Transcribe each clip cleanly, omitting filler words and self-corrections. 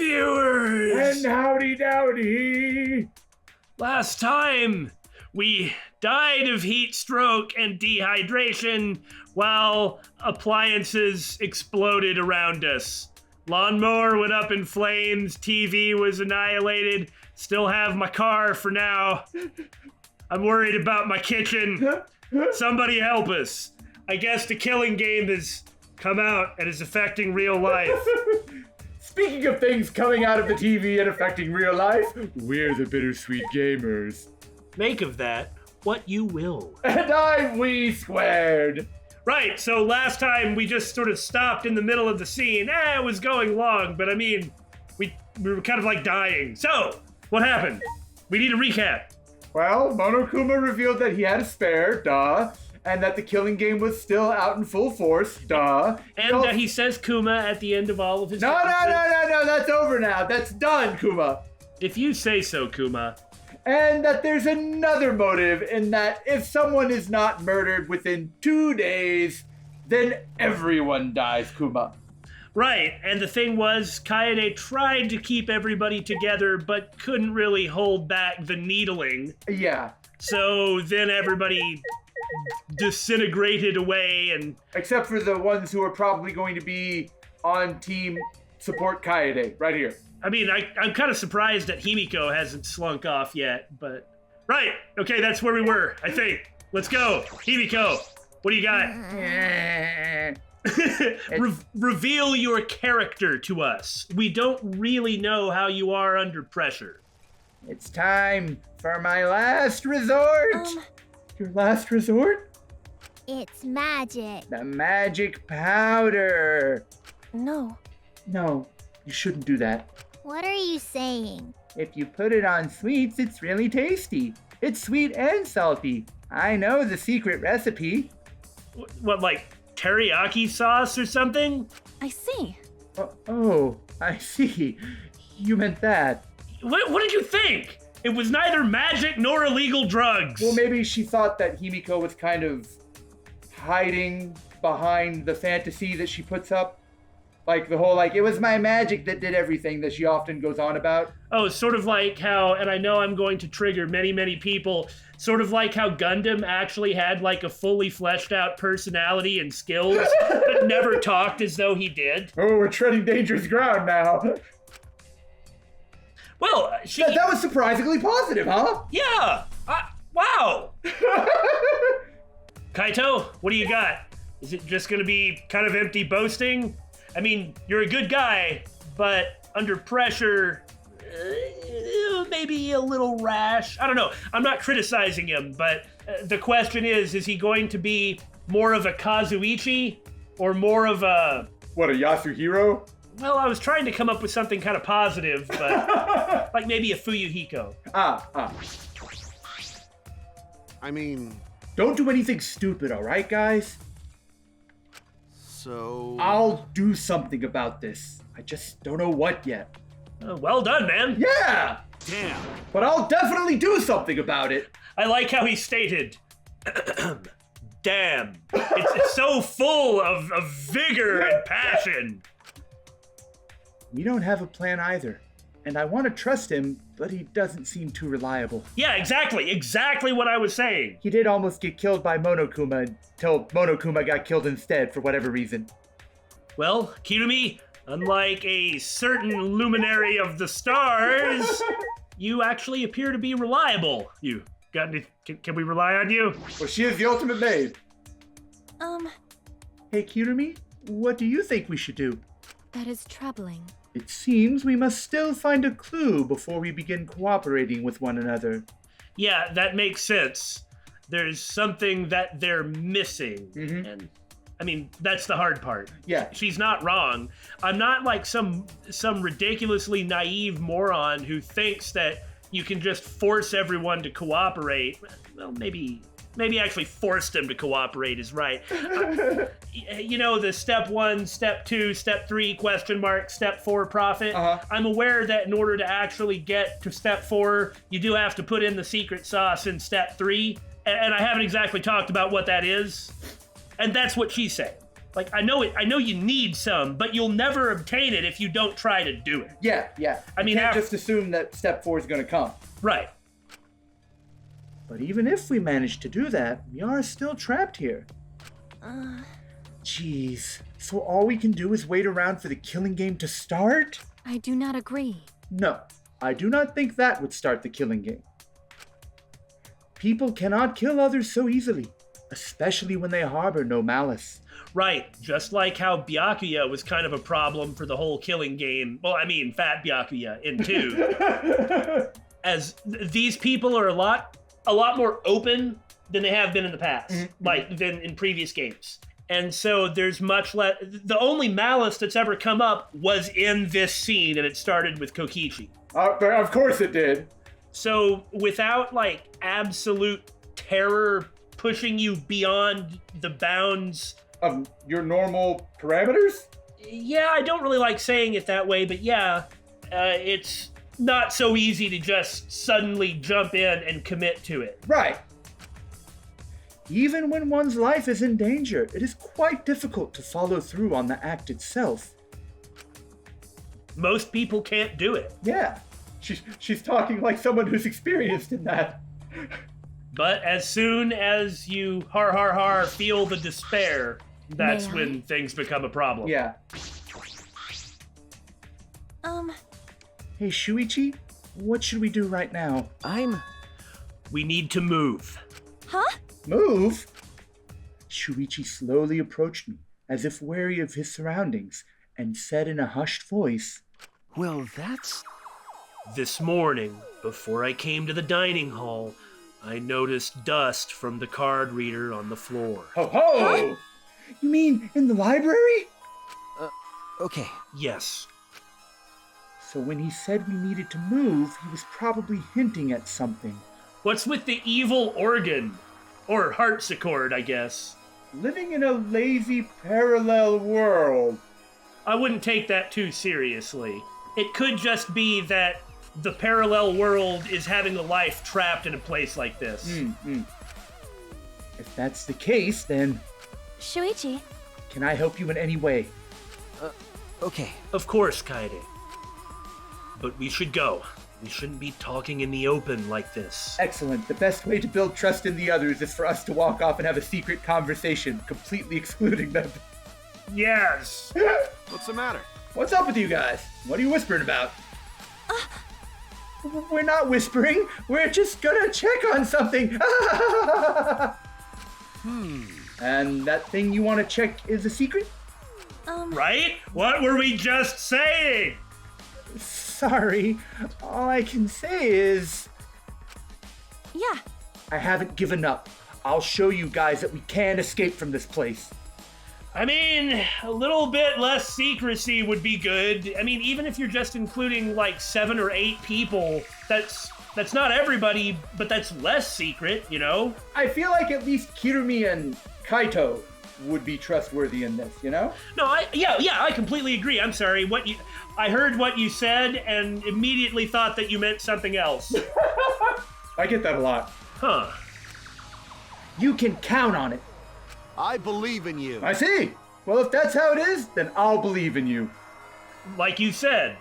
viewers! And howdy dowdy! Last time, we died of heat stroke and dehydration while appliances exploded around us. Lawnmower went up in flames, TV was annihilated, still have my car for now. I'm worried about my kitchen. Somebody help us. I guess the killing game has come out and is affecting real life. Speaking of things coming out of the TV and affecting real life, we're the Bittersweet Gamers. Make of that what you will. And I'm We Squared. Right, so last time we just sort of stopped in the middle of the scene. It was going long, but I mean, we were kind of like dying. So, what happened? We need a recap. Well, Monokuma revealed that he had a spare, duh, and that the killing game was still out in full force, duh. And he says Kuma at the end of all of his... No, that's over now. That's done, Kuma. If you say so, Kuma. And that there's another motive in that if someone is not murdered within 2 days, then everyone dies, Kuma. Right, and the thing was, Kaede tried to keep everybody together, but couldn't really hold back the needling. Yeah. So then everybody disintegrated away and... Except for the ones who are probably going to be on team support Kaede, right here. I mean, I'm kind of surprised that Himiko hasn't slunk off yet, but... Right, okay, that's where we were, I think. Let's go. Himiko, what do you got? Reveal your character to us. We don't really know how you are under pressure. It's time for my last resort. Your last resort? It's magic. The magic powder. No. No, you shouldn't do that. What are you saying? If you put it on sweets, it's really tasty. It's sweet and salty. I know the secret recipe. What, like teriyaki sauce or something? I see. Oh, I see. You meant that. What did you think? It was neither magic nor illegal drugs. Well, maybe she thought that Himiko was kind of hiding behind the fantasy that she puts up. Like the whole, it was my magic that did everything that she often goes on about. Oh, sort of like how, and I know I'm going to trigger many, many people, sort of like how Gundam actually had a fully fleshed out personality and skills, but never talked as though he did. Oh, we're treading dangerous ground now. Well, that was surprisingly positive, huh? Yeah! Wow! Kaito, what do you got? Is it just gonna be kind of empty boasting? I mean, you're a good guy, but under pressure, maybe a little rash. I don't know. I'm not criticizing him, but the question is he going to be more of a Kazuichi or more of a... What, a Yasuhiro? Well, I was trying to come up with something kind of positive, but like maybe a Fuyuhiko. I mean... Don't do anything stupid, all right, guys? So... I'll do something about this. I just don't know what yet. Well done, man. Yeah! Damn. But I'll definitely do something about it. I like how he stated, damn. It's so full of vigor and passion. We don't have a plan either. And I want to trust him, but he doesn't seem too reliable. Yeah, exactly what I was saying. He did almost get killed by Monokuma until Monokuma got killed instead for whatever reason. Well, Kirumi, unlike a certain luminary of the stars, you actually appear to be reliable. You got any, can we rely on you? Well, she is the ultimate maid. Hey, Kirumi, what do you think we should do? That is troubling. It seems we must still find a clue before we begin cooperating with one another. Yeah, that makes sense. There's something that they're missing. Mm-hmm. And I mean, that's the hard part. Yeah. She's not wrong. I'm not like some ridiculously naive moron who thinks that you can just force everyone to cooperate. Well, maybe actually force them to cooperate is right. You know, the step 1, step 2, step 3, step 4 profit. Uh-huh. I'm aware that in order to actually get to step 4, you do have to put in the secret sauce in step 3. And I haven't exactly talked about what that is. And that's what she's saying. Like, I know you need some, but you'll never obtain it if you don't try to do it. Yeah. I mean, you can't just assume that step 4 is going to come. Right. But even if we manage to do that, we are still trapped here. Jeez. So all we can do is wait around for the killing game to start? I do not agree. No, I do not think that would start the killing game. People cannot kill others so easily, especially when they harbor no malice. Right, just like how Byakuya was kind of a problem for the whole killing game. Well, I mean, Fat Byakuya in 2. As these people are a lot more open than they have been in the past, than in previous games. And so there's much less. The only malice that's ever come up was in this scene, and it started with Kokichi. Of course it did. So without absolute terror pushing you beyond the bounds Of your normal parameters? Yeah, I don't really like saying it that way, but yeah, it's not so easy to just suddenly jump in and commit to it. Right. Even when one's life is in danger, it is quite difficult to follow through on the act itself. Most people can't do it. Yeah. She's talking like someone who's experienced in that. But as soon as you feel the despair, that's when things become a problem. Yeah. Hey, Shuichi, what should we do right now? We need to move. Huh? Move? Shuichi slowly approached me, as if wary of his surroundings, and said in a hushed voice, Well, that's... This morning, before I came to the dining hall, I noticed dust from the card reader on the floor. Ho ho! You mean in the library? Okay. Yes. So when he said we needed to move, he was probably hinting at something. What's with the evil organ? Or harpsichord, I guess. Living in a lazy parallel world. I wouldn't take that too seriously. It could just be that the parallel world is having a life trapped in a place like this. If that's the case, then Shuichi. can I help you in any way? Okay. Of course, Kaede. But we should go. We shouldn't be talking in the open like this. Excellent. The best way to build trust in the others is for us to walk off and have a secret conversation, completely excluding them. Yes! What's the matter? What's up with you guys? What are you whispering about? We're not whispering. We're just gonna check on something. And that thing you want to check is a secret? Right? What were we just saying? Sorry. All I can say is Yeah. I haven't given up. I'll show you guys that we can escape from this place. I mean, a little bit less secrecy would be good. I mean, even if you're just including 7 or 8 people, that's not everybody, but that's less secret, you know? I feel like at least Kirumi and Kaito would be trustworthy in this, you know? No, I completely agree. I'm sorry. I heard what you said and immediately thought that you meant something else. I get that a lot. Huh. You can count on it. I believe in you. I see. Well, if that's how it is, then I'll believe in you. Like you said,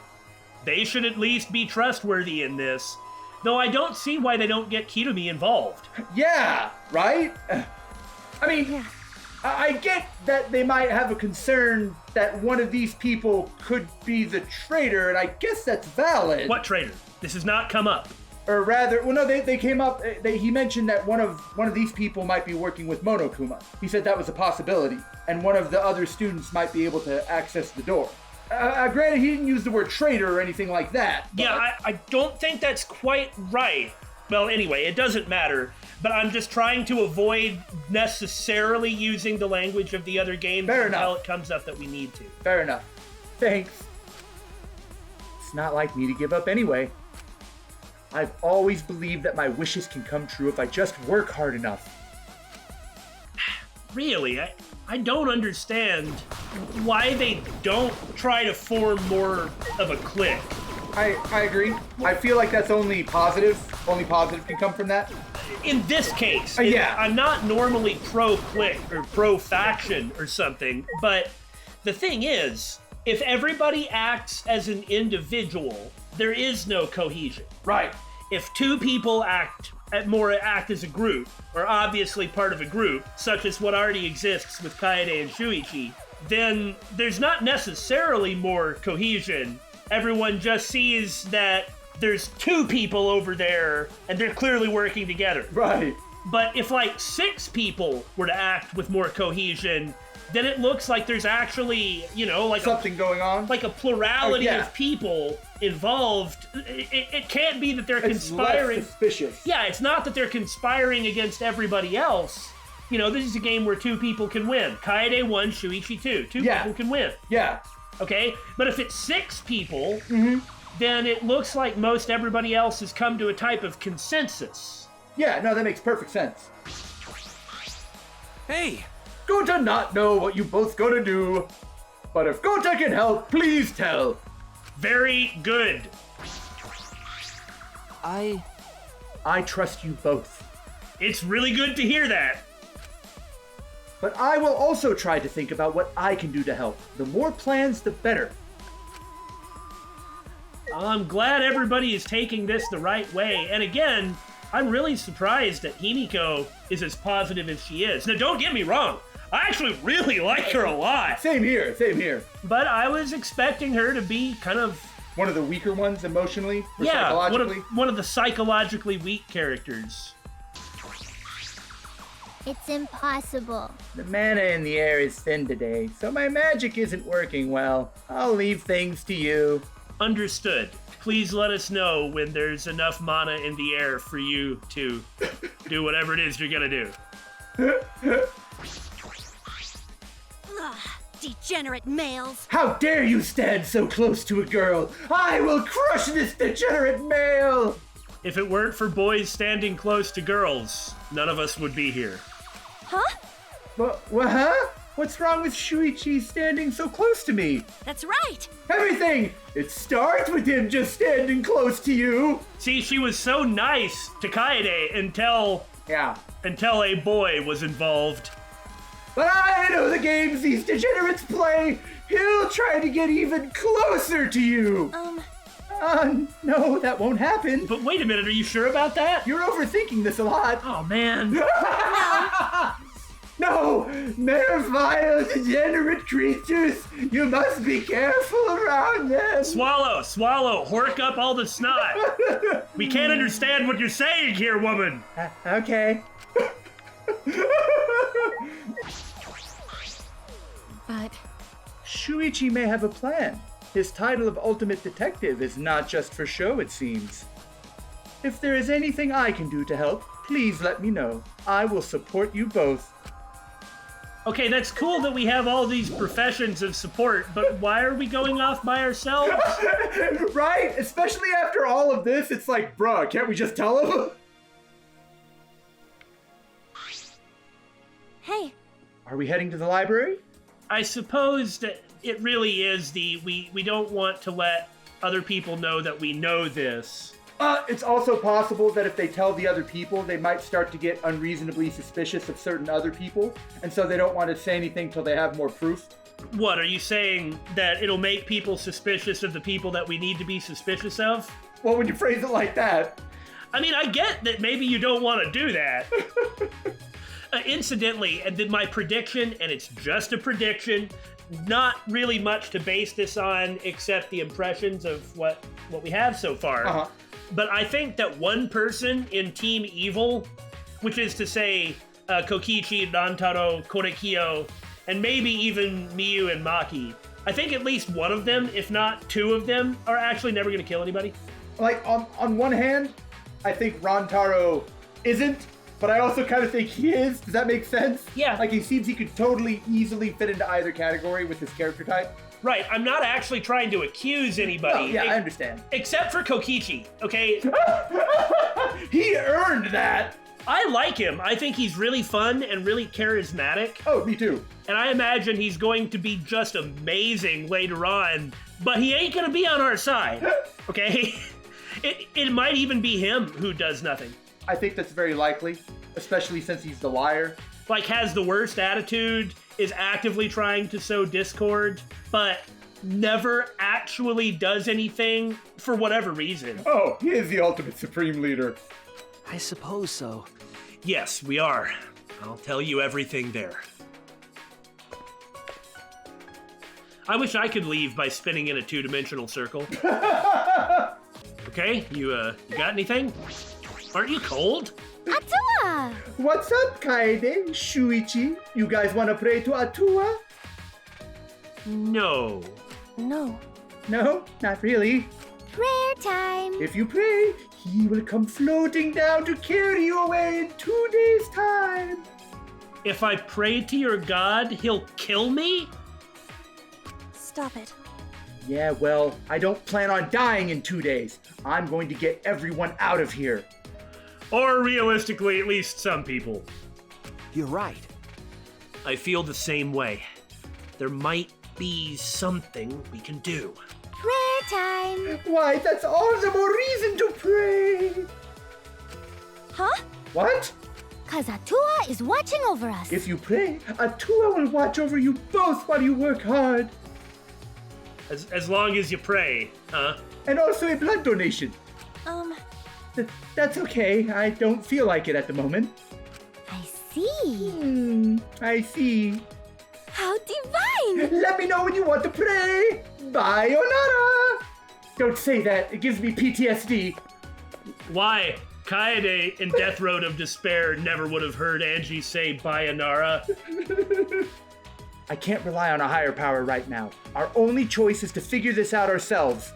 they should at least be trustworthy in this. Though I don't see why they don't get Kirumi involved. Yeah, right? I mean, Yeah. I get that they might have a concern that one of these people could be the traitor, and I guess that's valid. What traitor? This has not come up. Or rather, well, no, they came up. He mentioned that one of these people might be working with Monokuma. He said that was a possibility, and one of the other students might be able to access the door. Granted, he didn't use the word traitor or anything like that. But... Yeah, I don't think that's quite right. Well, anyway, it doesn't matter. But I'm just trying to avoid necessarily using the language of the other games Fair until enough. it comes up that we need to. Fair enough. Thanks. It's not like me to give up anyway. I've always believed that my wishes can come true if I just work hard enough. Really, I don't understand why they don't try to form more of a clique. I agree. I feel like that's only positive. Only positive can come from that. in this case, Yeah. I'm not normally pro-clique or pro-faction or something, but the thing is, if everybody acts as an individual, there is no cohesion. Right. If two people act as a group, or obviously part of a group, such as what already exists with Kaede and Shuichi, then there's not necessarily more cohesion. Everyone just sees that there's two people over there, and they're clearly working together. Right. But if like 6 people were to act with more cohesion, then it looks like there's actually, like Something going on. like a plurality Oh, yeah. of people involved. It can't be that they're It's conspiring. less suspicious. Yeah, it's not that they're conspiring against everybody else. This is a game where 2 people can win. Kaede 1, Shuichi 2. 2 Yeah. people can win. Yeah. Okay? But if it's 6 people, then it looks like most everybody else has come to a type of consensus. Yeah, no, that makes perfect sense. Hey, Gota not know what you both gonna do, but if Gota can help, please tell. Very good. I trust you both. It's really good to hear that. But I will also try to think about what I can do to help. The more plans, the better. I'm glad everybody is taking this the right way. And again, I'm really surprised that Himiko is as positive as she is. Now, don't get me wrong. I actually really like her a lot. Same here, same here. But I was expecting her to be kind of, One of the weaker ones emotionally or yeah, psychologically. one of the psychologically weak characters. It's impossible. The mana in the air is thin today, so my magic isn't working well. I'll leave things to you. Understood. Please let us know when there's enough mana in the air for you to do whatever it is you're gonna do. Ugh, degenerate males. How dare you stand so close to a girl? I will crush this degenerate male! If it weren't for boys standing close to girls, none of us would be here. Huh? What, huh? What's wrong with Shuichi standing so close to me? That's right. Everything! It starts with him just standing close to you! See, she was so nice to Kaede until Yeah. a boy was involved. But I know the games these degenerates play! He'll try to get even closer to you! No, that won't happen. But wait a minute, are you sure about that? You're overthinking this a lot. Oh man. No! They're vile, degenerate creatures! You must be careful around them! Swallow, hork up all the snot. We can't understand what you're saying here, woman. Okay. But Shuichi may have a plan. His title of Ultimate Detective is not just for show, it seems. If there is anything I can do to help, please let me know. I will support you both. Okay, that's cool that we have all these professions of support, but why are we going off by ourselves? Right? Especially after all of this, it's like, bruh, can't we just tell him? hey, Are we heading to the library? I suppose that it really is we don't want to let other people know that we know this. It's also possible that if they tell the other people, they might start to get unreasonably suspicious of certain other people, and so they don't want to say anything till they have more proof. What, are you saying that it'll make people suspicious of the people that we need to be suspicious of? Well, when you phrase it like that. I mean, I get that maybe you don't want to do that. Incidentally, my prediction, and it's just a prediction, not really much to base this on except the impressions of what we have so far. Uh-huh. But I think that one person in Team Evil, which is to say Kokichi, Rantaro, Korekiyo, and maybe even Miyu and Maki, I think at least one of them, if not 2 of them, are actually never going to kill anybody. Like, on one hand, I think Rantaro isn't, but I also kind of think he is. Does that make sense? Yeah. Like, he seems he could totally easily fit into either category with his character type. Right, I'm not actually trying to accuse anybody. Oh, yeah, I understand. Except for Kokichi, okay? He earned that! I like him. I think he's really fun and really charismatic. Oh, me too. And I imagine he's going to be just amazing later on. But he ain't going to be on our side, okay? It might even be him who does nothing. I think that's very likely, especially since he's the liar. Like, has the worst attitude, is actively trying to sow discord, but never actually does anything for whatever reason. Oh, he is the ultimate supreme leader. I suppose so. Yes, we are. I'll tell you everything there. I wish I could leave by spinning in a two-dimensional circle. Okay, you got anything? Aren't you cold? Atua! What's up, Kaede, Shuichi? You guys want to pray to Atua? No. No. No, not really. Prayer time! If you pray, he will come floating down to carry you away in 2 days' time. If I pray to your god, he'll kill me? Stop it. Yeah, well, I don't plan on dying in 2 days. I'm going to get everyone out of here. Or realistically, at least some people. You're right. I feel the same way. There might be something we can do. Prayer time! Why, that's all the more reason to pray. Huh? What? Cause Atua is watching over us. If you pray, Atua will watch over you both while you work hard. As long as you pray, huh? And also a blood donation. That's okay. I don't feel like it at the moment. I see. I see. How divine! Let me know when you want to pray. Bye, Onara. Don't say that. It gives me PTSD. Why? Kaede in Death Road of Despair never would have heard Angie say Bayanara. I can't rely on a higher power right now. Our only choice is to figure this out ourselves.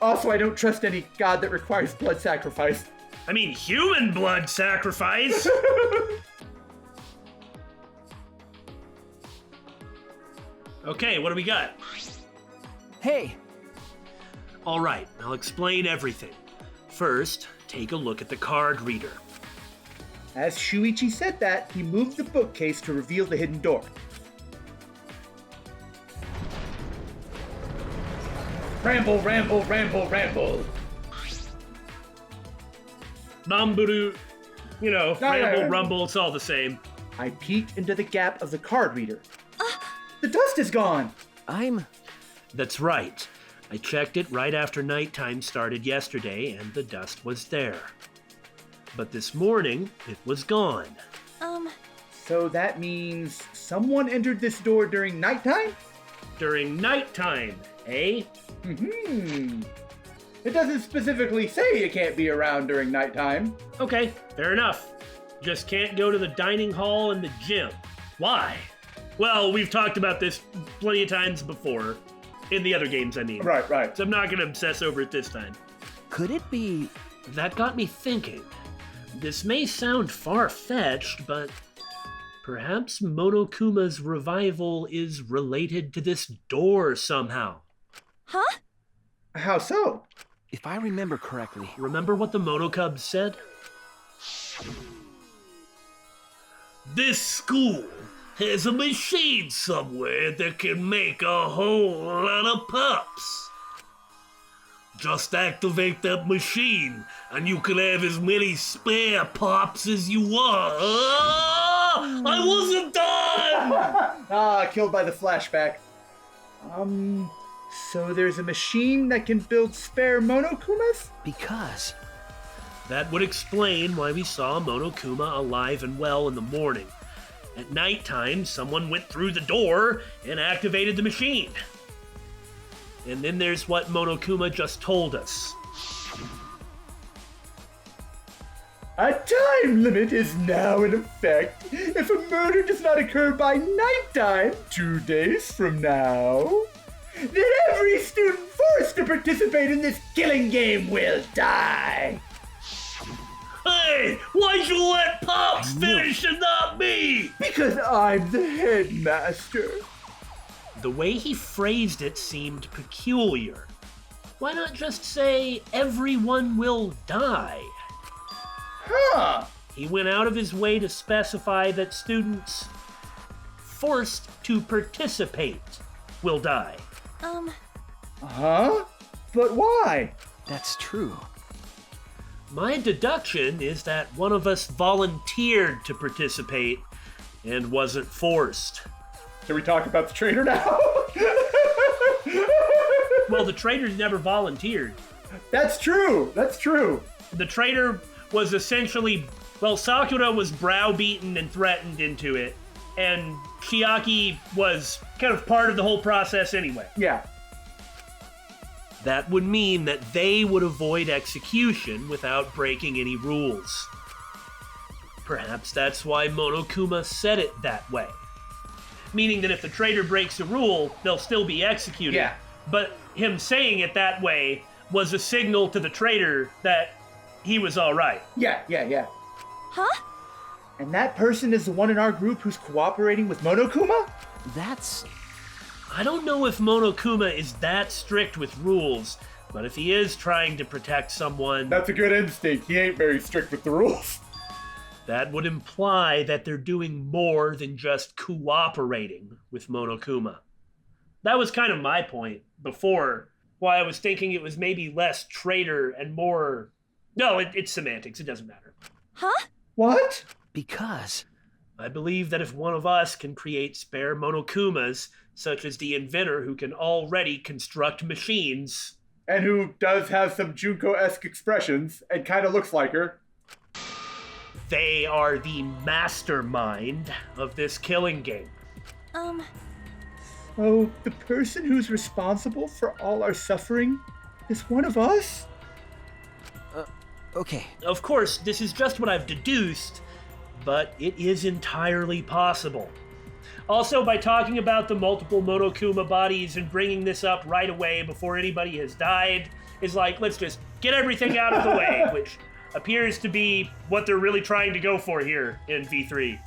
Also, I don't trust any god that requires blood sacrifice. I mean, human blood sacrifice! Okay, what do we got? Hey! All right, I'll explain everything. First, take a look at the card reader. As Shuichi said that, he moved the bookcase to reveal the hidden door. Ramble, ramble, ramble, ramble. Bamburu, ramble, yeah. rumble, it's all the same. I peeked into the gap of the card reader. The dust is gone! That's right. I checked it right after nighttime started yesterday, and the dust was there. But this morning, it was gone. So that means someone entered this door during nighttime? During nighttime, eh? It doesn't specifically say you can't be around during nighttime. Okay, fair enough. Just can't go to the dining hall and the gym. Why? Well, we've talked about this plenty of times before. In the other games, I mean. Right. So I'm not going to obsess over it this time. Could it be... That got me thinking. This may sound far-fetched, but perhaps Monokuma's revival is related to this door somehow. Huh? How so? If I remember correctly... Remember what the Monokubs said? This school has a machine somewhere that can make a whole lot of pups. Just activate that machine, and you can have as many spare pops as you want. I wasn't done! Killed by the flashback. So there's a machine that can build spare Monokumas? Because... That would explain why we saw Monokuma alive and well in the morning. At nighttime, someone went through the door and activated the machine. And then there's what Monokuma just told us. A time limit is now in effect. If a murder does not occur by nighttime, 2 days from now, then every student forced to participate in this killing game will die. Hey, why'd you let Pops finish and not me? Because I'm the headmaster. The way he phrased it seemed peculiar. Why not just say, everyone will die? Huh. He went out of his way to specify that students forced to participate will die. Huh? But why? That's true. My deduction is that one of us volunteered to participate and wasn't forced. Can we talk about the traitor now? Well, the traitor never volunteered. That's true. That's true. The traitor was essentially, well, Sakura was browbeaten and threatened into it, and Chiaki was kind of part of the whole process anyway. Yeah. That would mean that they would avoid execution without breaking any rules. Perhaps that's why Monokuma said it that way. Meaning that if the traitor breaks a rule, they'll still be executed. Yeah. But him saying it that way was a signal to the traitor that he was all right. Yeah. Huh? And that person is the one in our group who's cooperating with Monokuma? That's... I don't know if Monokuma is that strict with rules, but if he is trying to protect someone, That's a good instinct. He ain't very strict with the rules. that would imply that they're doing more than just cooperating with Monokuma. That was kind of my point before, why I was thinking it was maybe less traitor and more... No, it's semantics. It doesn't matter. Huh? What? because... I believe that if one of us can create spare Monokumas, such as the inventor who can already construct machines... And who does have some Junko-esque expressions and kind of looks like her. They are the mastermind of this killing game. Oh, the person who's responsible for all our suffering is one of us? Okay. Of course, this is just what I've deduced, but it is entirely possible. Also, by talking about the multiple Monokuma bodies and bringing this up right away before anybody has died, is like, let's just get everything out of the way, which appears to be what they're really trying to go for here in V3.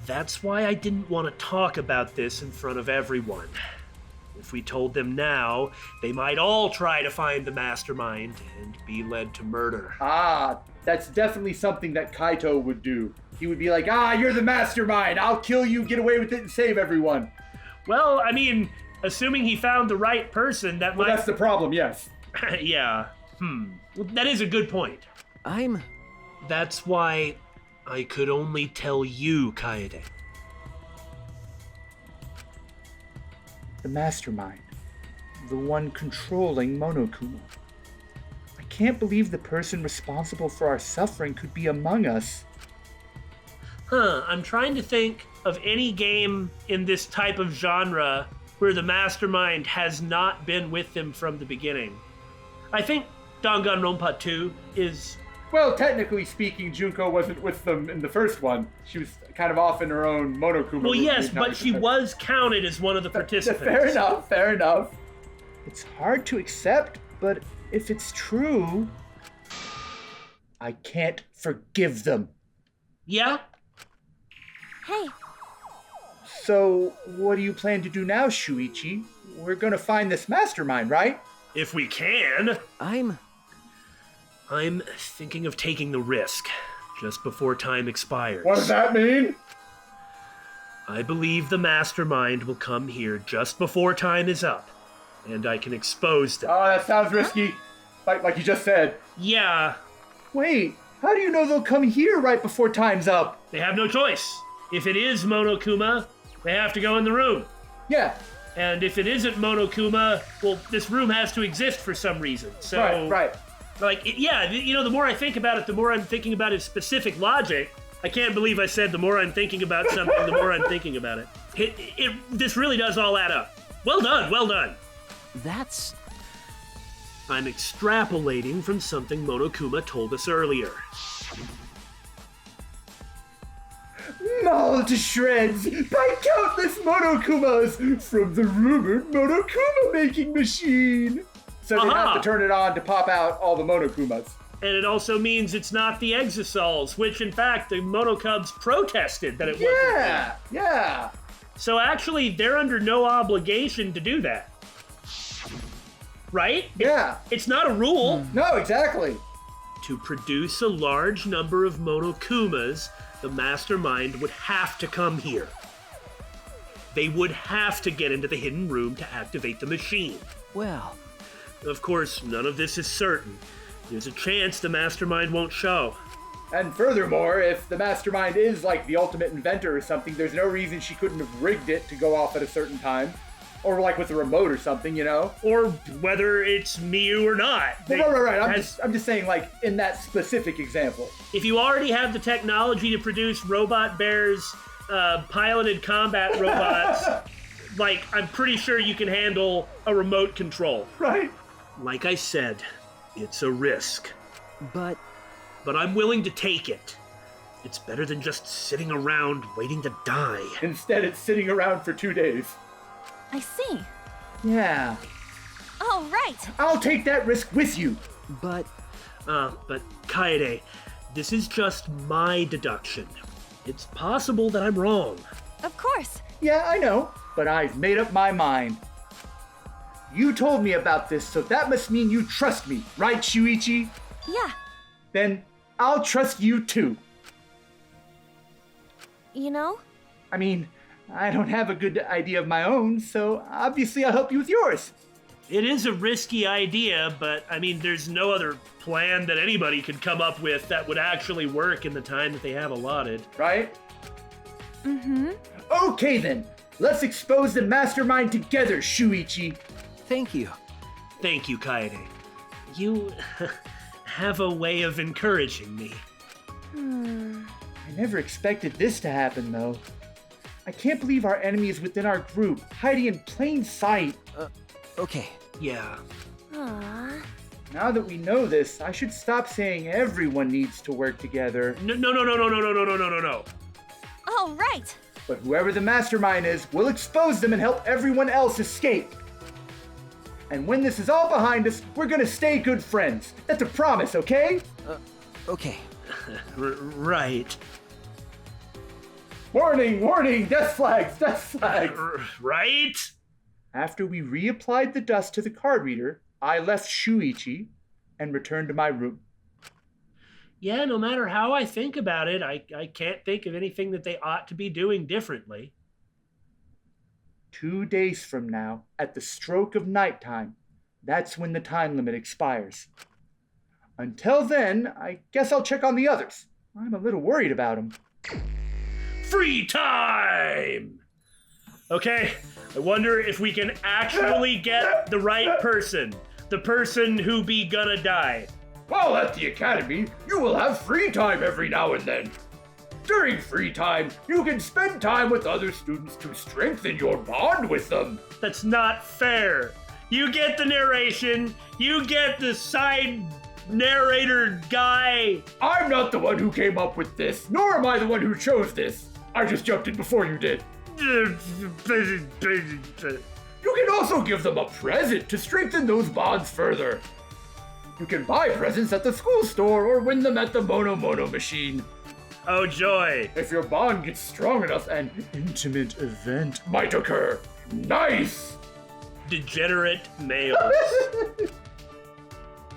That's why I didn't want to talk about this in front of everyone. If we told them now, they might all try to find the mastermind and be led to murder. Ah, that's definitely something that Kaito would do. He would be like, you're the mastermind. I'll kill you, get away with it, and save everyone. Well, I mean, assuming he found the right person, that Well, might... that's the problem, yes. Yeah. Well, that is a good point. That's why I could only tell you, Kaede. The mastermind. The one controlling Monokuma. I can't believe the person responsible for our suffering could be among us. I'm trying to think of any game in this type of genre where the mastermind has not been with them from the beginning. I think Danganronpa 2 is... Well, technically speaking, Junko wasn't with them in the first one. She was kind of off in her own Monokuma. Well, yes, routine, but she was counted as one of the participants. Fair enough. It's hard to accept, but if it's true, I can't forgive them. Yeah? Hey, So, what do you plan to do now, Shuichi? We're gonna find this mastermind, right? If we can. I'm thinking of taking the risk just before time expires. What does that mean? I believe the mastermind will come here just before time is up, and I can expose them. Oh, that sounds risky. Like you just said. Yeah, Wait, how do you know they'll come here right before time's up? they have no choice. If it is Monokuma, they have to go in the room. Yeah, And if it isn't Monokuma, well, this room has to exist for some reason. So, right. The more I think about it, the more I'm thinking about its specific logic. I can't believe I said the more I'm thinking about something, the more I'm thinking about it. This really does all add up. Well done. That's... I'm extrapolating from something Monokuma told us earlier. Mauled to shreds by countless Monokumas from the rumored Monokuma making machine. So they have to turn it on to pop out all the Monokumas. And it also means it's not the Exosols, which in fact the Monokubs protested that it wasn't. Yeah. So actually, they're under no obligation to do that. Right? Yeah. It's not a rule. No, exactly. To produce a large number of Monokumas, the mastermind would have to come here. They would have to get into the hidden room to activate the machine. well... Of course, none of this is certain, there's a chance the mastermind won't show. And furthermore, if the mastermind is like the ultimate inventor or something, there's no reason she couldn't have rigged it to go off at a certain time. Or like with a remote or something, you know? Or whether it's Miyu or not. Right. I'm just saying, like, in that specific example. If you already have the technology to produce robot bears, piloted combat robots, like, I'm pretty sure you can handle a remote control. Right. Like I said, it's a risk. But I'm willing to take it. It's better than just sitting around waiting to die. Instead, it's sitting around for 2 days. I see. Yeah. Oh, right. I'll take that risk with you. but But Kaede, this is just my deduction. It's possible that I'm wrong. Of course. Yeah, I know, but I've made up my mind. You told me about this, so that must mean you trust me, right, Shuichi? Yeah. Then I'll trust you too. You know? I mean, I don't have a good idea of my own, so obviously I'll help you with yours. It is a risky idea, but I mean, there's no other plan that anybody could come up with that would actually work in the time that they have allotted. Right? Mm-hmm. Okay then, let's expose the mastermind together, Shuichi. thank you. Thank you, Kaede. You have a way of encouraging me. I never expected this to happen, though. I can't believe our enemy is within our group, hiding in plain sight. Okay. Yeah. Aww. Now that we know this, I should stop saying everyone needs to work together. No. Oh, right. But whoever the mastermind is, we'll expose them and help everyone else escape. And when this is all behind us, we're gonna stay good friends. That's a promise, okay? Okay. Right. Warning, warning, death flags, death flags. Right? After we reapplied the dust to the card reader, I left Shuichi and returned to my room. Yeah, no matter how I think about it, I can't think of anything that they ought to be doing differently. 2 days from now, at the stroke of nighttime, that's when the time limit expires. Until then, I guess I'll check on the others. I'm a little worried about them. Free time! Okay, I wonder if we can actually get the right person. The person who be gonna die. While at the academy, you will have free time every now and then. During free time, you can spend time with other students to strengthen your bond with them. That's not fair. You get the narration, you get the side narrator guy. I'm not the one who came up with this, nor am I the one who chose this. I just jumped in before you did. You can also give them a present to strengthen those bonds further. You can buy presents at the school store or win them at the Mono machine. Oh joy. If your bond gets strong enough, an intimate event might occur. Nice! Degenerate males.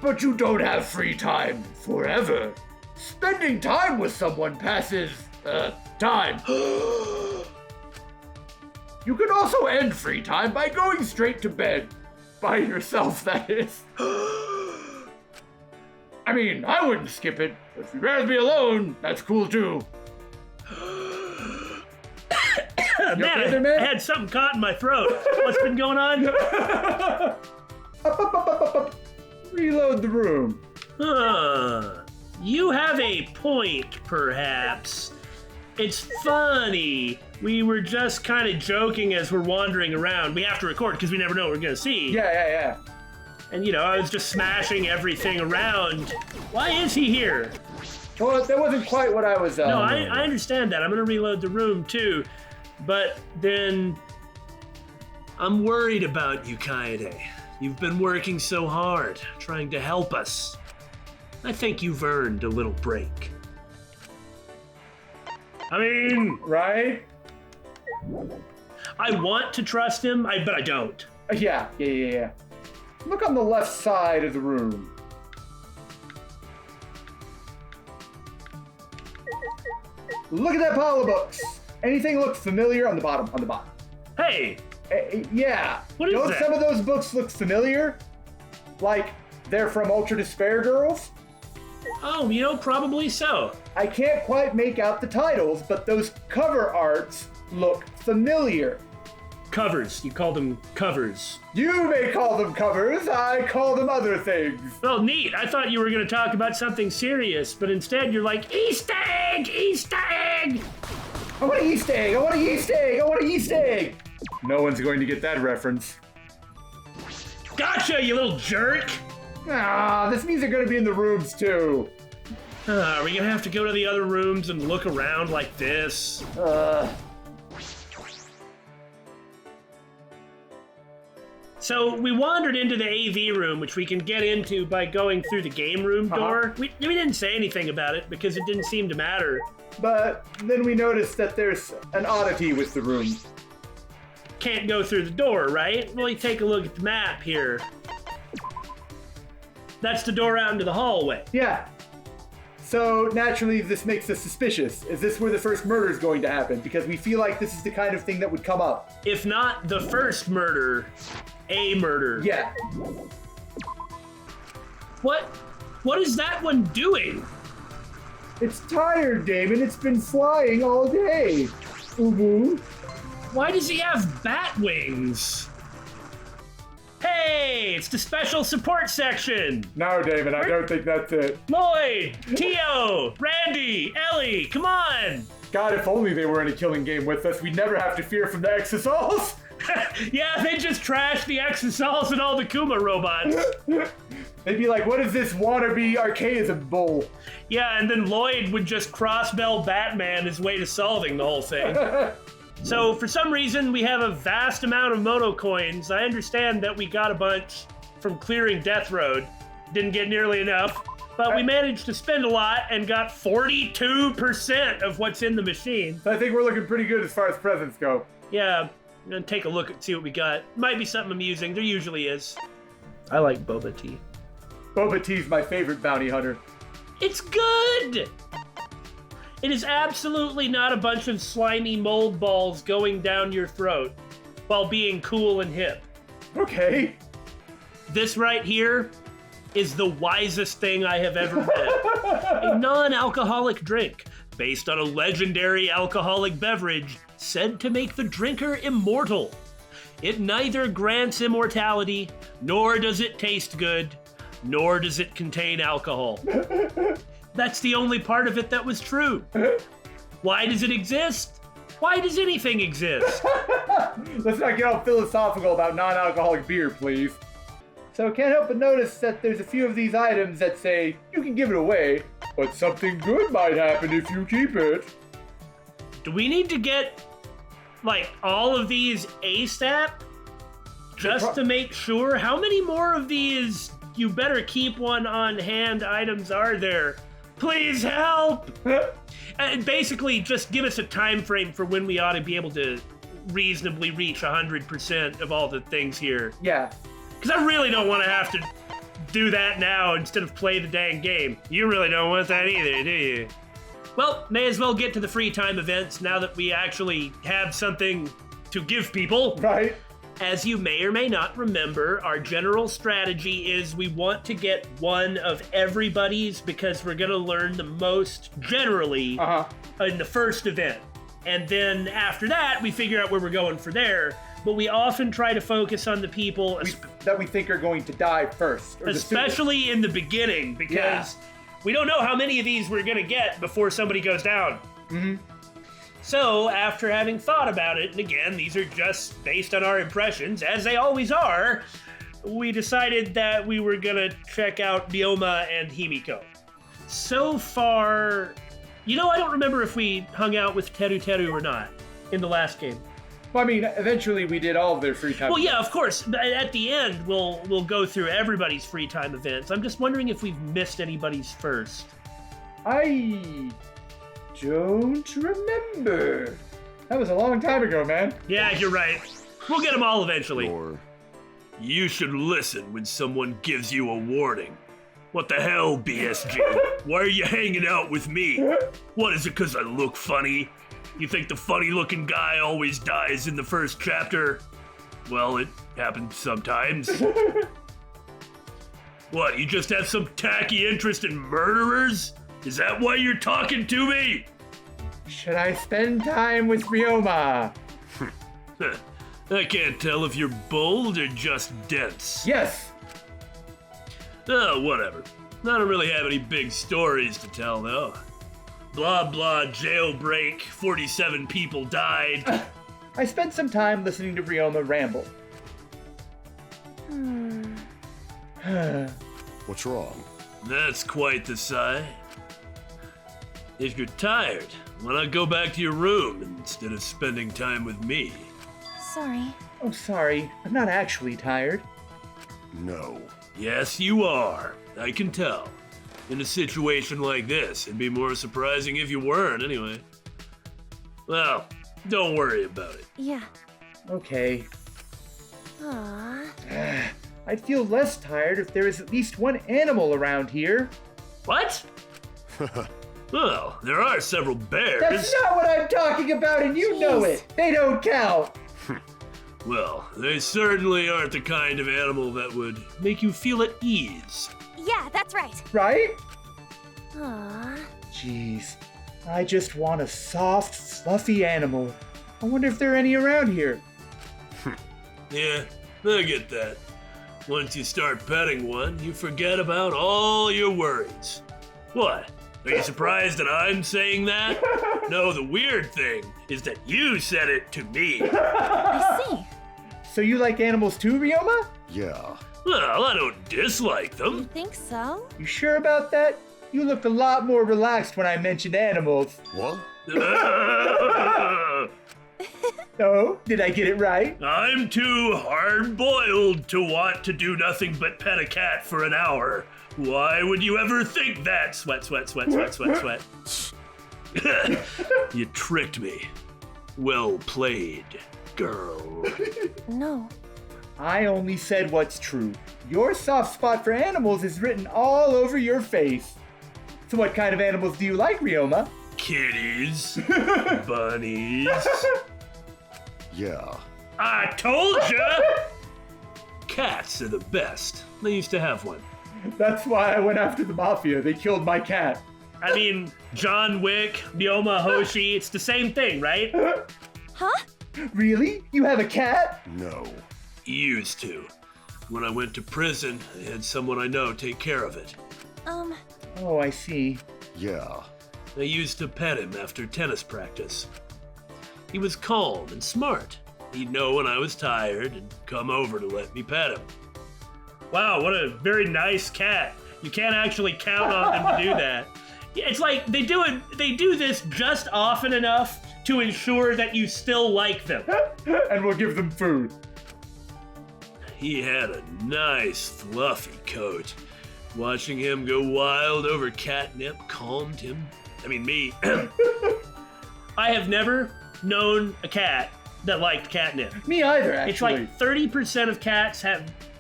But you don't have free time forever. Spending time with someone passes, time. You can also end free time by going straight to bed. By yourself, that is. I mean, I wouldn't skip it, but if you'd rather be alone, that's cool too. Man, I had something caught in my throat. What's been going on? Up. Reload the room. You have a point, perhaps. It's funny. We were just kind of joking as we're wandering around. We have to record because we never know what we're going to see. Yeah. And, you know, I was just smashing everything around. Why is he here? Well, that wasn't quite what I was... No, I understand that. I'm going to reload the room, too. But then... I'm worried about you, Kaede. You've been working so hard, trying to help us. I think you've earned a little break. I mean... Right? I want to trust him, but I don't. Yeah. Look on the left side of the room. Look at that pile of books. Anything look familiar? On the bottom. Hey! Yeah. What is Don't that? some of those books look familiar? Like they're from Ultra Despair Girls? Oh, probably so. I can't quite make out the titles, but those cover arts look familiar. Covers. You call them covers. You may call them covers, I call them other things. Well, neat. I thought you were going to talk about something serious, but instead you're like, Easter egg! Easter egg! I want an Easter egg! I want an Easter egg! I want an Easter egg! No one's going to get that reference. Gotcha, you little jerk! Ah, this means they're going to be in the rooms too. Are we going to have to go to the other rooms and look around like this? So we wandered into the AV room, which we can get into by going through the game room door. We didn't say anything about it because it didn't seem to matter. But then we noticed that there's an oddity with the room. Can't go through the door, right? Well, you take a look at the map here. That's the door out into the hallway. Yeah. So naturally this makes us suspicious. Is this where the first murder is going to happen? Because we feel like this is the kind of thing that would come up. If not the first murder, a murder. Yeah. What is that one doing? It's tired, Damon. It's been flying all day. Why does he have bat wings? Hey, it's the special support section. No, Damon, I don't think that's it. Lloyd, Tio, Randy, Ellie, come on. God, if only they were in a killing game with us, we'd never have to fear from the Exosols. Yeah, they just trashed the Exosols and all the Kuma robots. They'd be like, what is this wannabe archaism bull? Yeah, and then Lloyd would just cross-bell Batman his way to solving the whole thing. So, for some reason, we have a vast amount of mono coins. I understand that we got a bunch from clearing Death Road. Didn't get nearly enough, but we managed to spend a lot and got 42% of what's in the machine. I think we're looking pretty good as far as presents go. Yeah, I'm gonna take a look and see what we got. Might be something amusing. There usually is. I like boba tea. Boba Tea's my favorite bounty hunter. It's good! It is absolutely not a bunch of slimy mold balls going down your throat while being cool and hip. Okay. This right here is the wisest thing I have ever read. A non-alcoholic drink based on a legendary alcoholic beverage said to make the drinker immortal. It neither grants immortality, nor does it taste good, nor does it contain alcohol. That's the only part of it that was true. Why does it exist? Why does anything exist? Let's not get all philosophical about non-alcoholic beer, please. So can't help but notice that there's a few of these items that say, you can give it away, but something good might happen if you keep it. Do we need to get, like, all of these ASAP? Just to make sure? How many more of these you better keep one on hand items are there? Please help! And basically, just give us a time frame for when we ought to be able to reasonably reach 100% of all the things here. Yeah. Because I really don't want to have to do that now instead of play the dang game. You really don't want that either, do you? Well, may as well get to the free time events now that we actually have something to give people. Right. As you may or may not remember, our general strategy is we want to get one of everybody's because we're going to learn the most generally in the first event. And then after that, we figure out where we're going for there. But we often try to focus on the people that we think are going to die first. Especially in the beginning, because we don't know how many of these we're going to get before somebody goes down. Mm-hmm. So, after having thought about it, and again, these are just based on our impressions, as they always are, we decided that we were gonna check out Ryoma and Himiko. So far, I don't remember if we hung out with Teru Teru or not in the last game. Well, I mean, eventually we did all of their free time. Well, yeah, of course. At the end, we'll go through everybody's free time events. I'm just wondering if we've missed anybody's first. I don't remember. That was a long time ago, man. Yeah, you're right. We'll get them all eventually. Or you should listen when someone gives you a warning. What the hell, BSG? Why are you hanging out with me? What, is it because I look funny? You think the funny-looking guy always dies in the first chapter? Well, it happens sometimes. What, you just have some tacky interest in murderers? Is that why you're talking to me? Should I spend time with Ryoma? I can't tell if you're bold or just dense. Yes. Oh, whatever. I don't really have any big stories to tell, though. Blah, blah, jailbreak, 47 people died. I spent some time listening to Ryoma ramble. What's wrong? That's quite the sight. If you're tired, why not go back to your room instead of spending time with me? Sorry. Oh, sorry. I'm not actually tired. No. Yes, you are. I can tell. In a situation like this, it'd be more surprising if you weren't, anyway. Well, don't worry about it. Yeah. Okay. Aww. I'd feel less tired if there was at least one animal around here. What? Well, there are several bears. That's not what I'm talking about, and you know Jeez. it. They don't count. Well, they certainly aren't the kind of animal that would make you feel at ease. Yeah, that's right. Right? Aww. Jeez. I just want a soft, fluffy animal. I wonder if there are any around here. Yeah, I get that. Once you start petting one, you forget about all your worries. What? Are you surprised that I'm saying that? No, the weird thing is that you said it to me. I see. So you like animals too, Ryoma? Yeah. Well, I don't dislike You them. think so? You sure about that? You looked a lot more relaxed when I mentioned animals. What? Oh, did I get it right? I'm too hard-boiled to want to do nothing but pet a cat for an hour. Why would you ever think that? Sweat, sweat, sweat, sweat, sweat, sweat. You tricked me. Well played, girl. No. I only said what's true. Your soft spot for animals is written all over your face. So what kind of animals do you like, Ryoma? Kitties, bunnies. Yeah. I told ya! Cats are the best. They used to have one. That's why I went after the mafia. They killed my cat. I mean, John Wick, Ryoma Hoshi, it's the same thing, right? Huh? Really? You have a cat? No. Used to. When I went to prison, I had someone I know take care of it. Oh, I see. Yeah. I used to pet him after tennis practice. He was calm and smart. He'd know when I was tired and come over to let me pet him. Wow, what a very nice cat. You can't actually count on them to do that. It's like they do this just often enough to ensure that you still like them. And we'll give them food. He had a nice fluffy coat. Watching him go wild over catnip calmed him. I mean, me. I have never known a cat that liked catnip. Me either, actually. It's like 30% of cats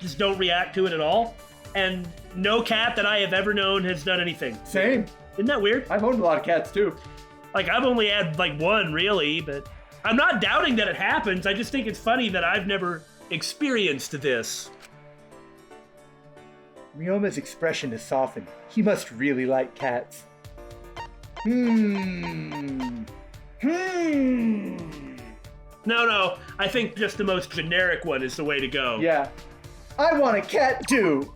just don't react to it at all, and no cat that I have ever known has done anything. Same. Isn't that weird? I've owned a lot of cats too. Like, I've only had like one really, but I'm not doubting that it happens. I just think it's funny that I've never experienced this. Ryoma's expression is softened. He must really like cats. No, I think just the most generic one is the way to go. Yeah. I want a cat too.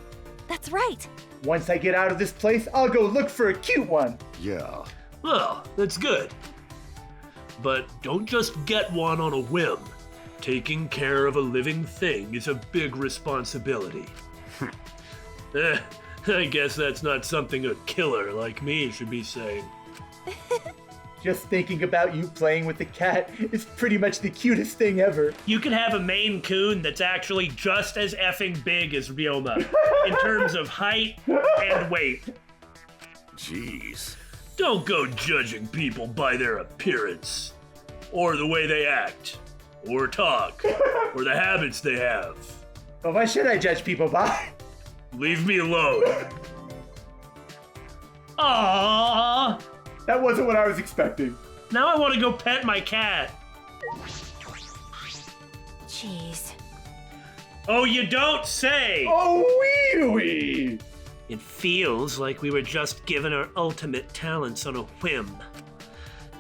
That's right. Once I get out of this place, I'll go look for a cute one. Yeah. Well, that's good. But don't just get one on a whim. Taking care of a living thing is a big responsibility. I guess that's not something a killer like me should be saying. Just thinking about you playing with the cat is pretty much the cutest thing ever. You could have a Maine Coon that's actually just as effing big as Ryoma in terms of height and weight. Jeez. Don't go judging people by their appearance, or the way they act, or talk, or the habits they have. But why should I judge people by? Leave me alone. Aww. That wasn't what I was expecting. Now I want to go pet my cat. Jeez. Oh, you don't say. Oh, Shui! It feels like we were just given our ultimate talents on a whim.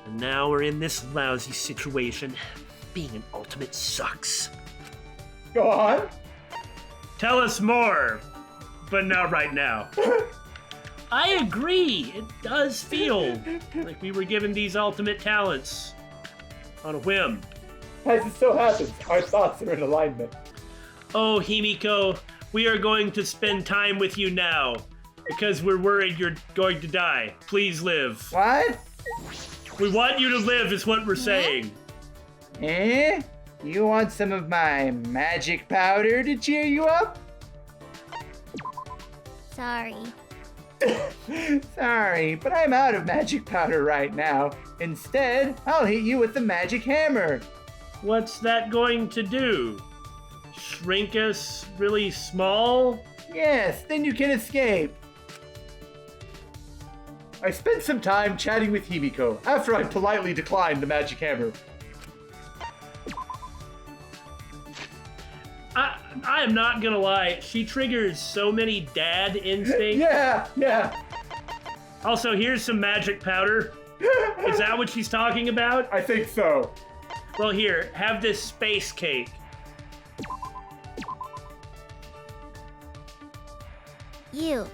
And now we're in this lousy situation. Being an ultimate sucks. Go on. Tell us more, but not right now. I agree. It does feel like we were given these ultimate talents on a whim. As it so happens, our thoughts are in alignment. Oh, Himiko, we are going to spend time with you now because we're worried you're going to die. Please live. What? We want you to live is what we're saying. Eh? You want some of my magic powder to cheer you up? Sorry. Sorry, but I'm out of magic powder right now. Instead, I'll hit you with the magic hammer. What's that going to do? Shrink us really small? Yes, then you can escape. I spent some time chatting with Himiko after I politely declined the magic hammer. I am not gonna lie, she triggers so many dad instincts. Yeah. Also, here's some magic powder. Is that what she's talking about? I think so. Well, here, have this space cake. You.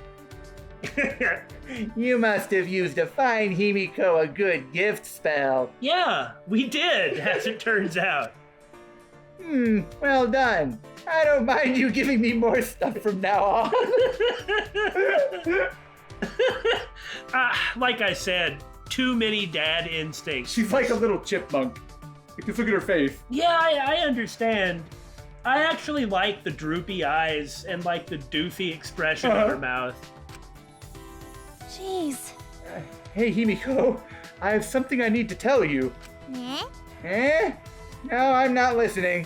You must have used to find Himiko a good gift spell. Yeah, we did, as it turns out. Well done. I don't mind you giving me more stuff from now on. Like I said, too many dad instincts. She's like a little chipmunk. Just look at her face. Yeah, I understand. I actually like the droopy eyes and like the doofy expression of her mouth. Jeez. Hey, Himiko, I have something I need to tell you. Eh? Eh? No, I'm not listening.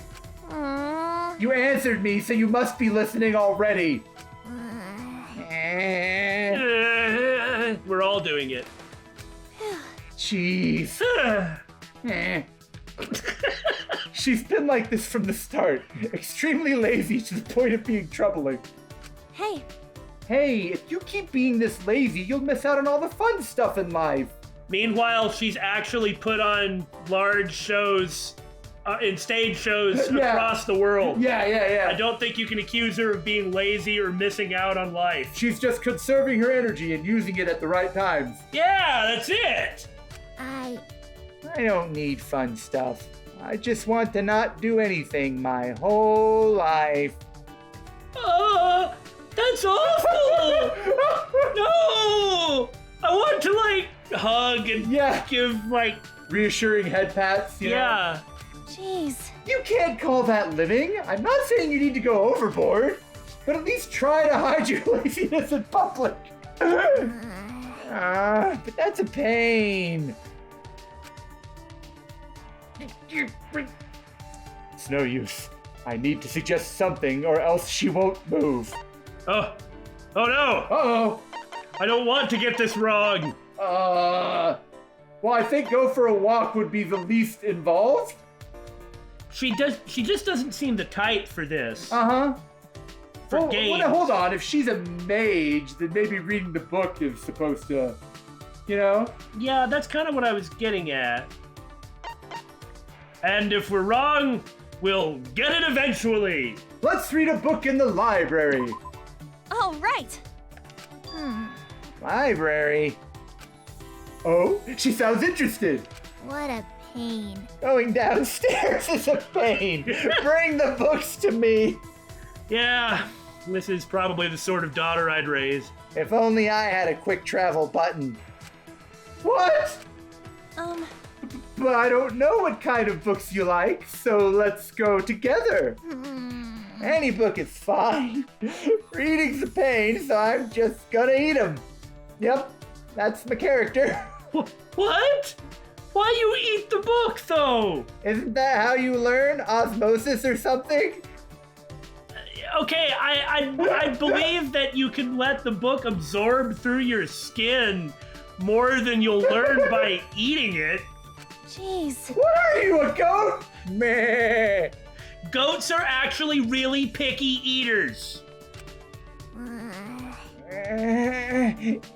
You answered me, so you must be listening already. Eh? We're all doing it. Jeez. Eh. She's been like this from the start. Extremely lazy to the point of being troubling. Hey, Hey, if you keep being this lazy, you'll miss out on all the fun stuff in life. Meanwhile, she's actually put on large shows, in stage shows Yeah. across the world. Yeah. I don't think you can accuse her of being lazy or missing out on life. She's just conserving her energy and using it at the right times. Yeah, that's it! I don't need fun stuff. I just want to not do anything my whole life. That's awful! No! I want to, like, hug and give, like... Reassuring head pats, you know? Yeah. jeez. You can't call that living. I'm not saying you need to go overboard, but at least try to hide your laziness in public. But that's a pain. It's no use. I need to suggest something or else she won't move. Oh no! Uh-oh. I don't want to get this wrong. Well, I think go for a walk would be the least involved. She just doesn't seem the type for this. Uh-huh. For games. Hold on. If she's a mage, then maybe reading the book is supposed to, you know? Yeah, that's kind of what I was getting at. And if we're wrong, we'll get it eventually. Let's read a book in the library. Oh, right. Library? Oh, she sounds interested. What a pain. Going downstairs is a pain. Bring the books to me. Yeah, this is probably the sort of daughter I'd raise. If only I had a quick travel button. What? But I don't know what kind of books you like, so let's go together. Any book is fine. Reading's a pain, so I'm just gonna eat them. Yep, that's my character. What? Why you eat the book, though? Isn't that how you learn? Osmosis or something? Okay, I believe that you can let the book absorb through your skin more than you'll learn by eating it. Jeez. What are you, a goat? Meh. Goats are actually really picky eaters.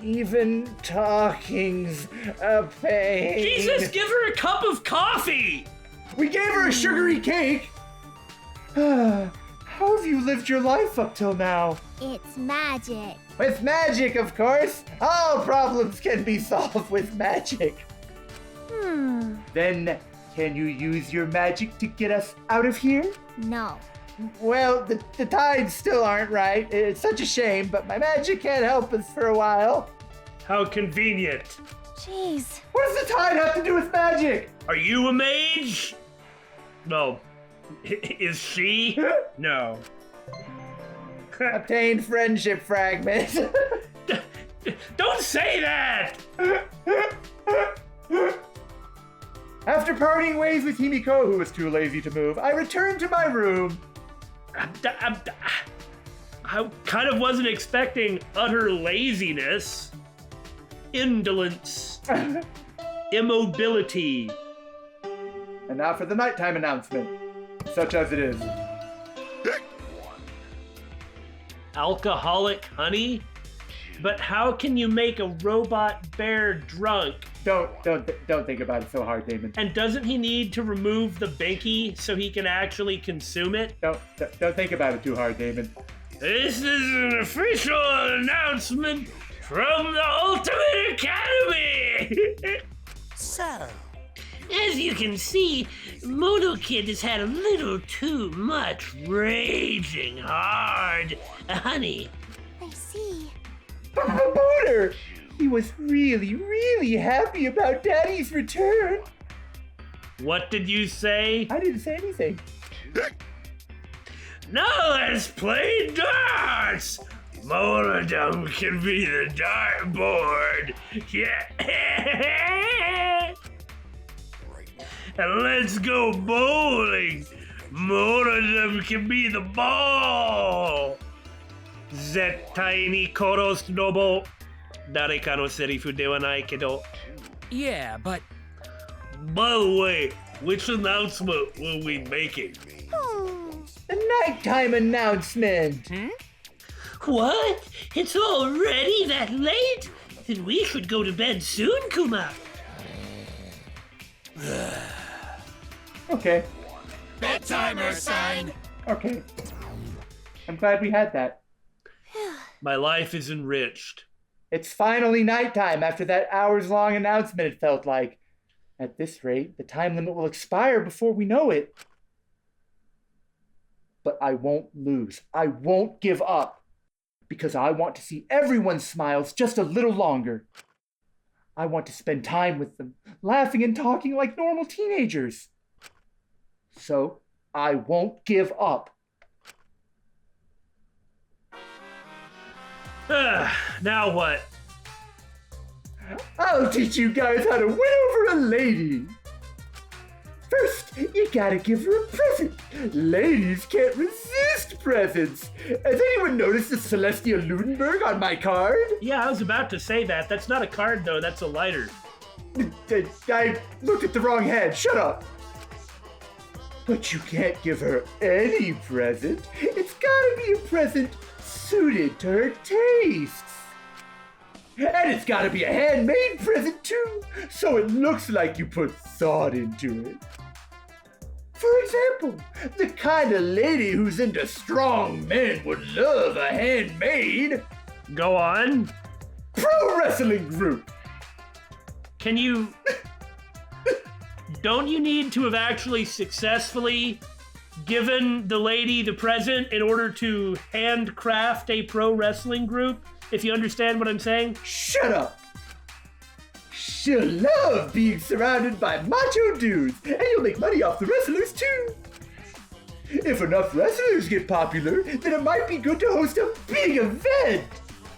Even talking's a pain. Jesus, give her a cup of coffee! We gave her a sugary cake! How have you lived your life up till now? It's magic. With magic, of course! All problems can be solved with magic. Then, can you use your magic to get us out of here? No. Well, the tides still aren't right. It's such a shame, but my magic can't help us for a while. How convenient. Jeez. What does the tide have to do with magic? Are you a mage? No. Is she? No. Obtained friendship fragment. Don't say that! After parting ways with Himiko, who was too lazy to move, I returned to my room. I kind of wasn't expecting utter laziness, indolence, immobility. And now for the nighttime announcement, such as it is. Alcoholic honey? But how can you make a robot bear drunk? Don't think about it so hard, Damon. And doesn't he need to remove the binky so he can actually consume it? Don't think about it too hard, Damon. This is an official announcement from the Ultimate Academy! So, As you can see, Mono Kid has had a little too much raging hard honey. I see. Boner! He was really happy about Daddy's return. What did you say? I didn't say anything. Now let's play darts! Monodum can be the dartboard. Yeah. And let's go bowling. Monodum can be the ball. Zettai ni korosu nobo. Dareka no serifu de wa nai kedo. yeah, but By the way, which announcement will we be making? The nighttime announcement. What? It's already that late? Then we should go to bed soon, Kuma. Okay. Bedtimer sign. Okay. I'm glad we had that. My life is enriched. It's finally nighttime after that hours-long announcement, it felt like. At this rate, the time limit will expire before we know it. But I won't lose. I won't give up. Because I want to see everyone's smiles just a little longer. I want to spend time with them, laughing and talking like normal teenagers. So, I won't give up. Now what? I'll teach you guys how to win over a lady. First, you gotta give her a present. Ladies can't resist presents. Has anyone noticed the Celestia Ludenberg on my card? Yeah, I was about to say that. That's not a card, though. That's a lighter. I looked at the wrong hand. Shut up. But you can't give her any present. It's gotta be a present suited to her tastes. And it's gotta be a handmade present too, so it looks like you put thought into it. For example, the kind of lady who's into strong men would love a handmade Go on. pro wrestling group. Can you... Don't you need to have actually successfully given the lady the present in order to handcraft a pro wrestling group? If you understand what I'm saying? Shut up. She'll love being surrounded by macho dudes, and you'll make money off the wrestlers too. If enough wrestlers get popular, then it might be good to host a big event.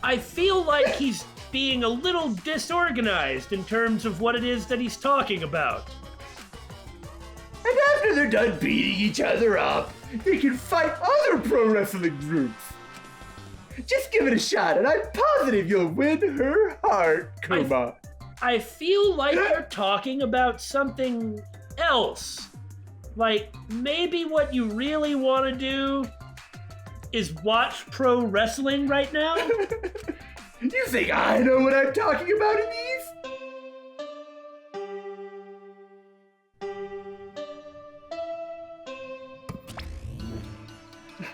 I feel like he's being a little disorganized in terms of what it is that he's talking about. And after they're done beating each other up, they can fight other pro wrestling groups. Just give it a shot, and I'm positive you'll win her heart, Kuma. I feel like you're talking about something else. Like, maybe what you really want to do is watch pro wrestling right now? You think I know what I'm talking about in these?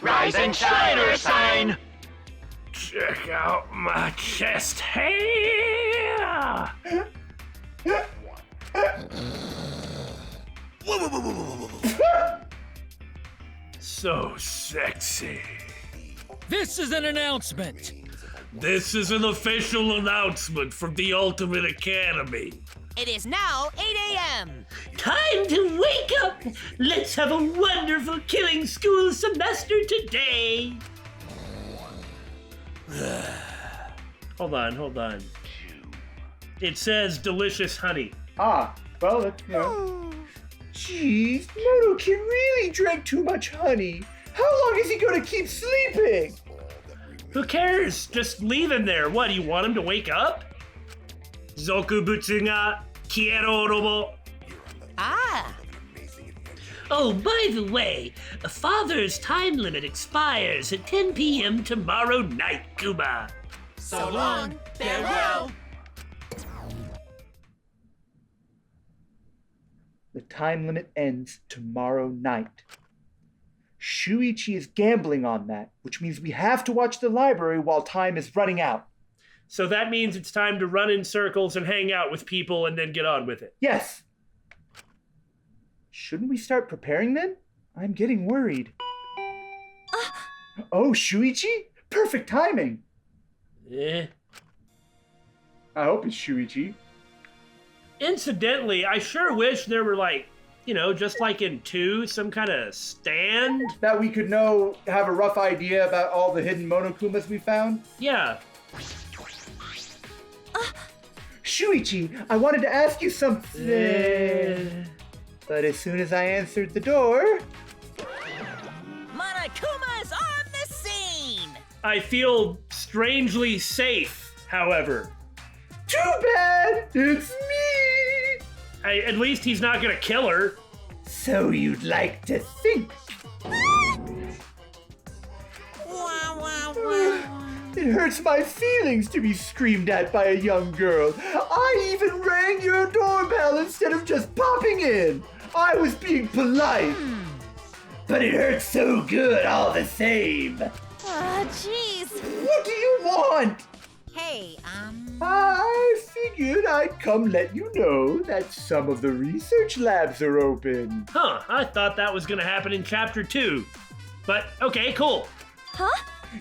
Rise and shine or sign. Check out my chest hair! So sexy. this is an announcement. This is an official announcement from the Ultimate Academy. It is now 8 a.m. Time to wake up! Let's have a wonderful killing school semester today! Hold on. It says delicious honey. Ah, well, that's, Jeez, Monokin really drank too much honey. How long is he gonna keep sleeping? Who cares? Just leave him there. What, do you want him to wake up? Zokubutsu ga quiero robo. Ah, Oh, by the way, a father's time limit expires at 10 p.m. tomorrow night, Kuma. So long, farewell. The time limit ends tomorrow night. Shuichi is gambling on that, which means we have to watch the library while time is running out. So that means it's time to run in circles and hang out with people and then get on with it. Yes. Shouldn't we start preparing then? I'm getting worried. Oh, Shuichi? Perfect timing. Eh. I hope it's Shuichi. Incidentally, I sure wish there were just like in 2, some kind of stand. That we could have a rough idea about all the hidden Monokumas we found. Yeah. Shuichi, I wanted to ask you something. But as soon as I answered the door... Monokuma's on the scene! I feel strangely safe, however. Too bad! It's me! At least he's not gonna kill her. So you'd like to think. It hurts my feelings to be screamed at by a young girl. I even rang your doorbell instead of just popping in. I was being polite. But it hurts so good all the same. Jeez. What do you want? Hey, I figured I'd come let you know that some of the research labs are open. Huh, I thought that was gonna happen in chapter 2. But, okay, cool. Huh?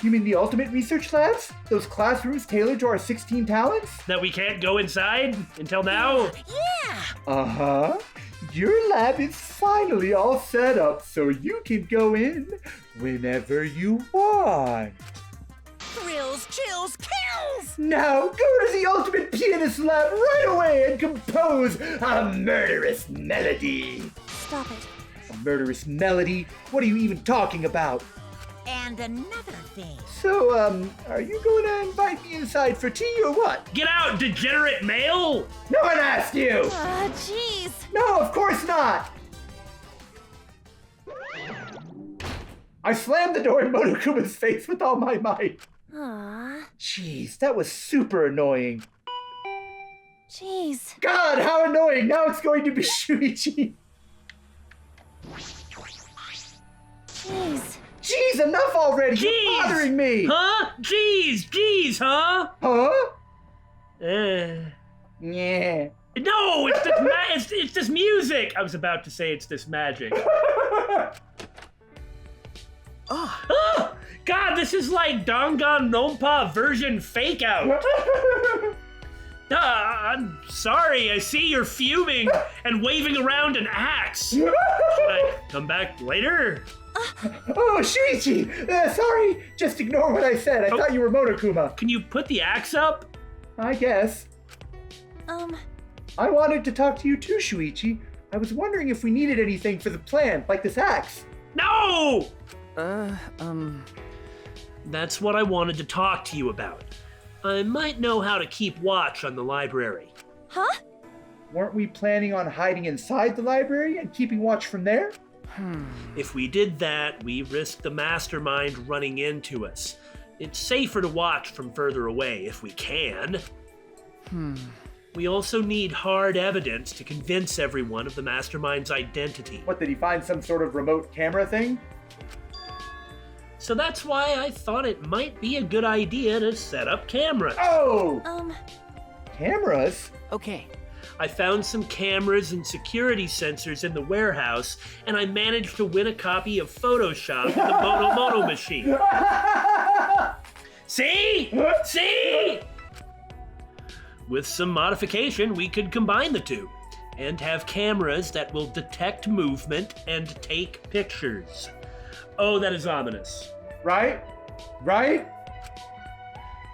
You mean the ultimate research labs? Those classrooms tailored to our 16 talents? That we can't go inside until now? yeah! Uh-huh. Your lab is finally all set up so you can go in whenever you want. Thrills, chills, kills! Now go to the ultimate pianist lab right away and compose a murderous melody. Stop it. A murderous melody? What are you even talking about? And another thing. So, are you going to invite me inside for tea or what? Get out, degenerate male! No one asked you! Jeez. No, of course not! I slammed the door in Monokuma's face with all my might. Aw. Jeez, that was super annoying. Jeez. God, how annoying! Now it's going to be Shuichi. Jeez. Jeez, enough already! Jeez! You're bothering me! Huh? Jeez, huh? Huh? Eh. Yeah. No, it's this it's this music! I was about to say it's this magic. Oh, God, this is like Danganronpa version fake out. I'm sorry, I see you're fuming and waving around an axe. Should I come back later? Oh, Shuichi! Sorry, just ignore what I said. I thought you were Monokuma. Can you put the axe up? I guess. I wanted to talk to you too, Shuichi. I was wondering if we needed anything for the plan, like this axe. No! That's what I wanted to talk to you about. I might know how to keep watch on the library. Huh? Weren't we planning on hiding inside the library and keeping watch from there? If we did that, we risked the mastermind running into us. It's safer to watch from further away if we can. We also need hard evidence to convince everyone of the mastermind's identity. What, did he find some sort of remote camera thing? So that's why I thought it might be a good idea to set up cameras. Oh! Cameras? Okay. I found some cameras and security sensors in the warehouse, and I managed to win a copy of Photoshop in the Mono machine. See? See? With some modification, we could combine the two and have cameras that will detect movement and take pictures. Oh, that is ominous. Right? Right?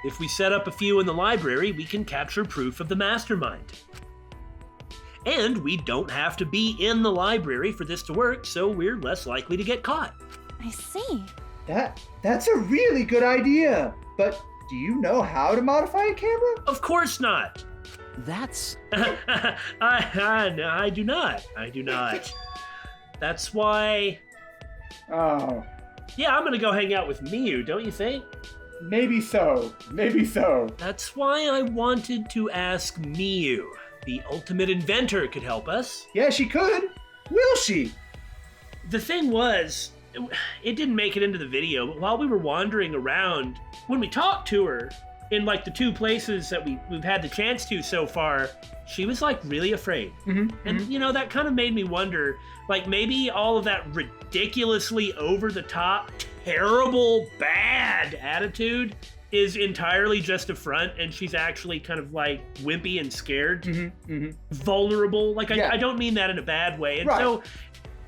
If we set up a few in the library, we can capture proof of the mastermind. And we don't have to be in the library for this to work, so we're less likely to get caught. I see. That's a really good idea. But do you know how to modify a camera? Of course not. That's... I do not. I do not. That's why... Oh, Yeah, I'm gonna go hang out with Miyu, don't you think? maybe so. Maybe so. That's why I wanted to ask Miyu. The ultimate inventor could help us. Yeah, she could. Will she? The thing was, it didn't make it into the video, but while we were wandering around, when we talked to her, in like the two places that we've had the chance to so far, she was like really afraid. And you know, that kind of made me wonder, like maybe all of that ridiculously over the top, terrible, bad attitude is entirely just a front, and she's actually kind of like wimpy and scared, vulnerable. Like Yeah. I don't mean that in a bad way. And Right. so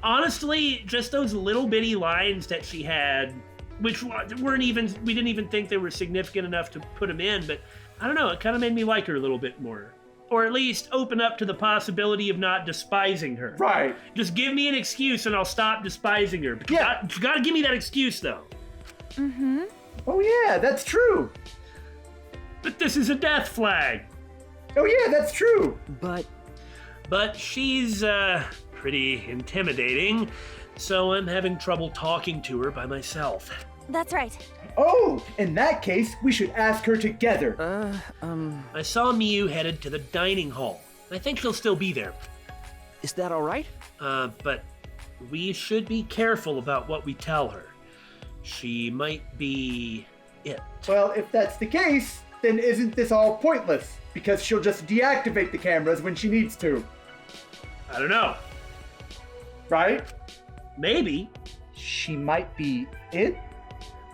honestly, just those little bitty lines that she had, which weren't even, we didn't even think they were significant enough to put them in, but I don't know, it kind of made me like her a little bit more. Or at least open up to the possibility of not despising her. Right. Just give me an excuse and I'll stop despising her. But Yeah. you gotta give me that excuse though. Oh, yeah, that's true. But this is a death flag. Oh, yeah, that's true. But she's pretty intimidating, so I'm having trouble talking to her by myself. That's right. Oh, in that case, we should ask her together. I saw Miyu headed to the dining hall. I think she'll still be there. Is that all right? But we should be careful about what we tell her. She might be it. Well, if that's the case, then isn't this all pointless? Because she'll just deactivate the cameras when she needs to, I don't know. right? Maybe. She might be it?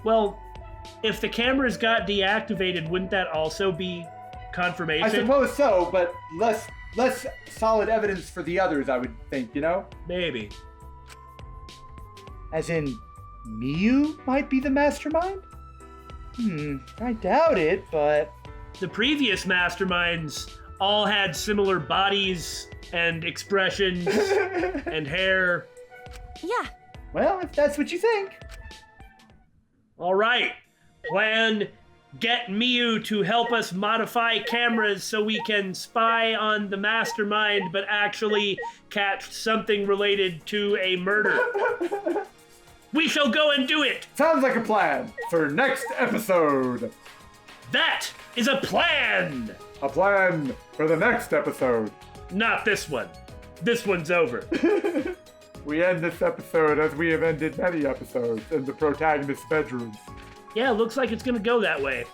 Well, if the cameras got deactivated, wouldn't that also be confirmation? I suppose so, but less solid evidence for the others, I would think, you know? Maybe. As in, Miyu might be the mastermind? I doubt it, but... The previous masterminds all had similar bodies and expressions and hair. Yeah. Well, if that's what you think. All right. Plan, get Miyu to help us modify cameras so we can spy on the mastermind but actually catch something related to a murder. We shall go and do it. Sounds like a plan for next episode. That is a plan. A plan for the next episode. Not this one. This one's over. We end this episode as we have ended many episodes in the protagonist's bedrooms. Yeah, looks like it's gonna go that way.